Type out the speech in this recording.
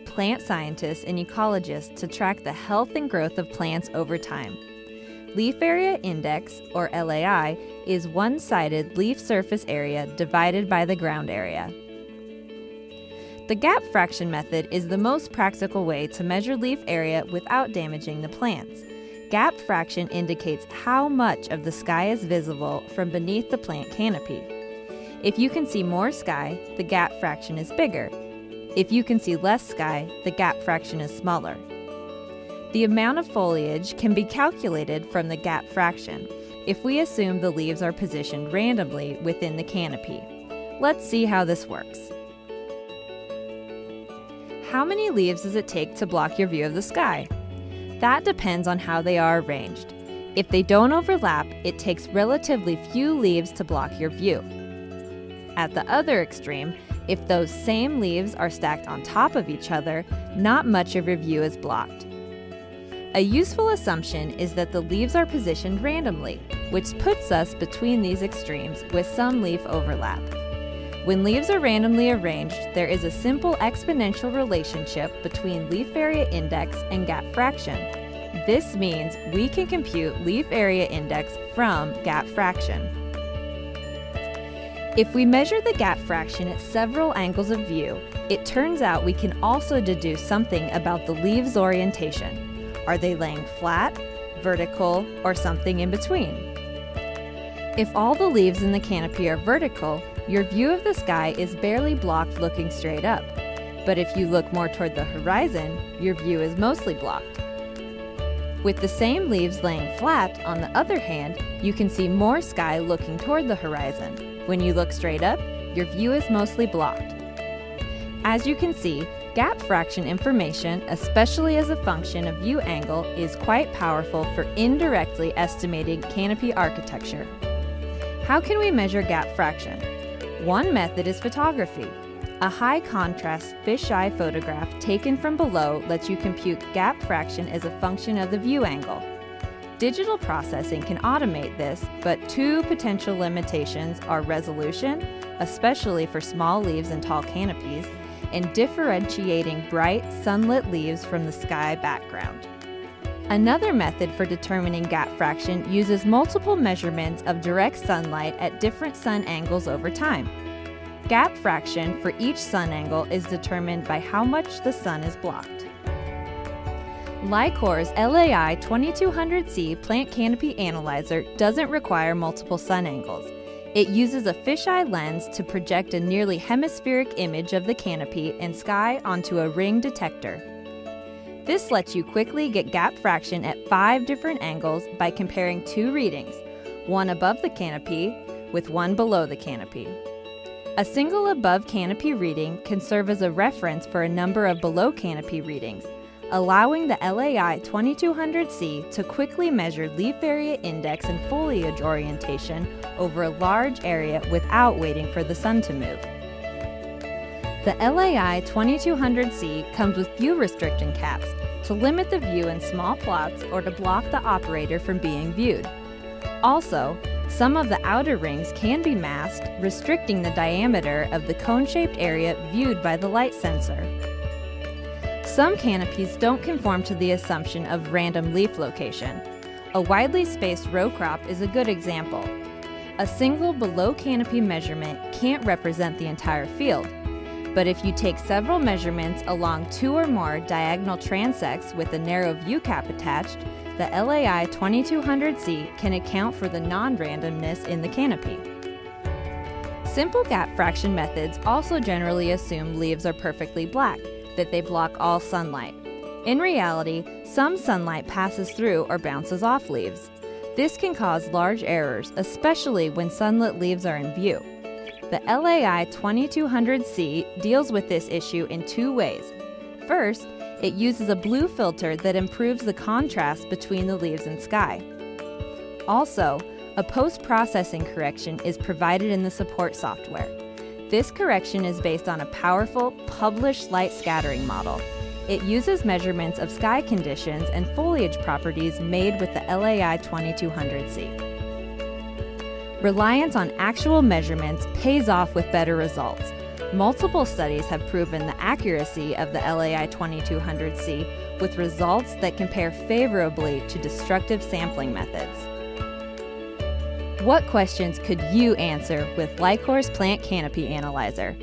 Plant scientists and ecologists to track the health and growth of plants over time. Leaf Area Index, or LAI, is one-sided leaf surface area divided by the ground area. The gap fraction method is the most practical way to measure leaf area without damaging the plants. Gap fraction indicates how much of the sky is visible from beneath the plant canopy. If you can see more sky, the gap fraction is bigger. If you can see less sky, the gap fraction is smaller. The amount of foliage can be calculated from the gap fraction if we assume the leaves are positioned randomly within the canopy. Let's see how this works. How many leaves does it take to block your view of the sky? That depends on how they are arranged. If they don't overlap, it takes relatively few leaves to block your view. At the other extreme, if those same leaves are stacked on top of each other, not much of your view is blocked. A useful assumption is that the leaves are positioned randomly, which puts us between these extremes with some leaf overlap. When leaves are randomly arranged, there is a simple exponential relationship between leaf area index and gap fraction. This means we can compute leaf area index from gap fraction. If we measure the gap fraction at several angles of view, it turns out we can also deduce something about the leaves' orientation. Are they laying flat, vertical, or something in between? If all the leaves in the canopy are vertical, your view of the sky is barely blocked looking straight up. But if you look more toward the horizon, your view is mostly blocked. With the same leaves laying flat, on the other hand, you can see more sky looking toward the horizon. When you look straight up, your view is mostly blocked. As you can see, gap fraction information, especially as a function of view angle, is quite powerful for indirectly estimating canopy architecture. How can we measure gap fraction? One method is photography. A high-contrast fisheye photograph taken from below lets you compute gap fraction as a function of the view angle. Digital processing can automate this, but two potential limitations are resolution, especially for small leaves and tall canopies, and differentiating bright, sunlit leaves from the sky background. Another method for determining gap fraction uses multiple measurements of direct sunlight at different sun angles over time. Gap fraction for each sun angle is determined by how much the sun is blocked. Licor's LAI 2200C plant canopy analyzer doesn't require multiple sun angles. It uses a fisheye lens to project a nearly hemispheric image of the canopy and sky onto a ring detector. This lets you quickly get gap fraction at 5 different angles by comparing 2 readings, one above the canopy with one below the canopy. A single above canopy reading can serve as a reference for a number of below canopy readings, allowing the LAI 2200C to quickly measure leaf area index and foliage orientation over a large area without waiting for the sun to move. The LAI 2200C comes with view restriction caps to limit the view in small plots or to block the operator from being viewed. Also, some of the outer rings can be masked, restricting the diameter of the cone-shaped area viewed by the light sensor. Some canopies don't conform to the assumption of random leaf location. A widely spaced row crop is a good example. A single below canopy measurement can't represent the entire field. But if you take several measurements along 2 or more diagonal transects with a narrow view cap attached, the LAI 2200C can account for the non-randomness in the canopy. Simple gap fraction methods also generally assume leaves are perfectly black, that they block all sunlight. In reality, some sunlight passes through or bounces off leaves. This can cause large errors, especially when sunlit leaves are in view. The LAI 2200C deals with this issue in 2 ways. First, it uses a blue filter that improves the contrast between the leaves and sky. Also, a post-processing correction is provided in the support software. This correction is based on a powerful, published light scattering model. It uses measurements of sky conditions and foliage properties made with the LAI 2200C. Reliance on actual measurements pays off with better results. Multiple studies have proven the accuracy of the LAI 2200C with results that compare favorably to destructive sampling methods. What questions could you answer with Lycor's Plant Canopy Analyzer?